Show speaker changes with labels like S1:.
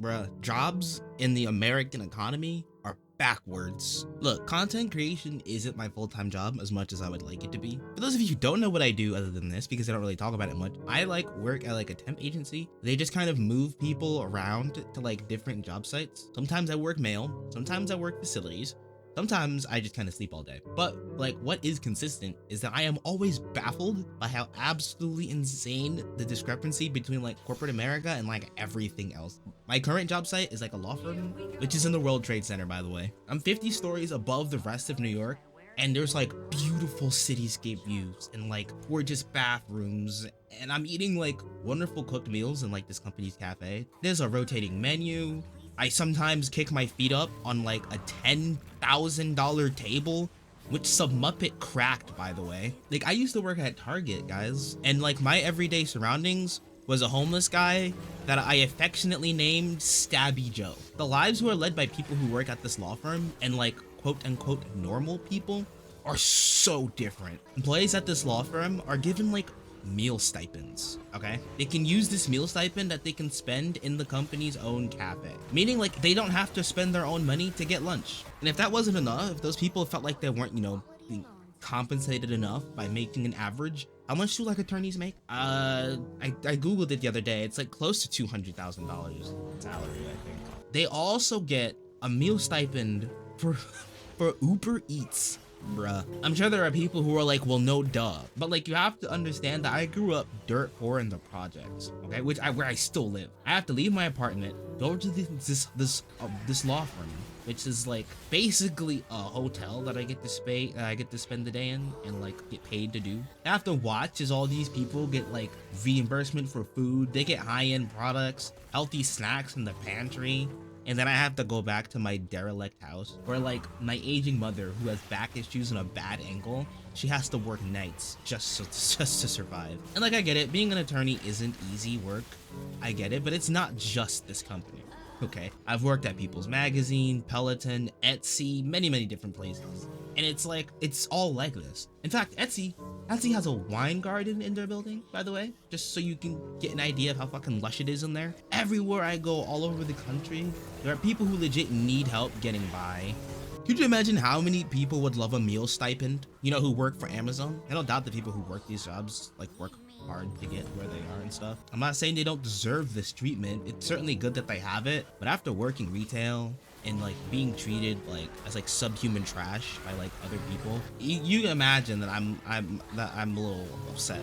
S1: Bruh, jobs in the American economy are backwards. Look, content creation isn't my full-time job as much as I would like it to be. For those of you who don't know what I do other than this, because I don't really talk about it much, I like work at like a temp agency. They just kind of move people around to like different job sites. Sometimes I work mail, sometimes I work facilities, sometimes I just kind of sleep all day. But like what is consistent is that I am always baffled by how absolutely insane the discrepancy between like corporate America and like everything else. My current job site is like a law firm, which is in the World Trade Center, by the way. I'm 50 stories above the rest of New York, and there's like beautiful cityscape views and like gorgeous bathrooms, and I'm eating like wonderful cooked meals in like this company's cafe. There's a rotating menu. I sometimes kick my feet up on like a $10,000 table, which some Muppet cracked, by the way. Like I used to work at Target, guys, and like my everyday surroundings was a homeless guy that I affectionately named Stabby Joe. The lives who are led by people who work at this law firm and like quote unquote normal people are so different. Employees at this law firm are given like meal stipends, okay? They can use this meal stipend that they can spend in the company's own cafe, meaning like they don't have to spend their own money to get lunch. And if that wasn't enough, if those people felt like they weren't, you know, being compensated enough by making an average, how much do like attorneys make? I googled it the other day. It's like close to $200,000 salary, I think. They also get a meal stipend for Uber Eats. Bruh. I'm sure there are people who are like, well, no duh, but like you have to understand that I grew up dirt poor in the projects, okay, where I still live. I have to leave my apartment, go over to this law firm, which is like basically a hotel that I get to spend the day in and like get paid to do. I have to watch as all these people get like reimbursement for food. They get high-end products, healthy snacks in the pantry. And then I have to go back to my derelict house where like my aging mother who has back issues and a bad ankle, she has to work nights just to survive. And like I get it, being an attorney isn't easy work. I get it, but it's not just this company. Okay, I've worked at People's Magazine, Peloton, Etsy, many different places. And it's like, it's all like this. In fact, Etsy has a wine garden in their building, by the way, just so you can get an idea of how fucking lush it is in there. Everywhere I go all over the country, there are people who legit need help getting by. Could you imagine how many people would love a meal stipend, you know, who work for Amazon? I don't doubt the people who work these jobs like work hard to get where they are and stuff. I'm not saying they don't deserve this treatment. It's certainly good that they have it, but after working retail and like being treated like as like subhuman trash by like other people, you imagine that I'm a little upset.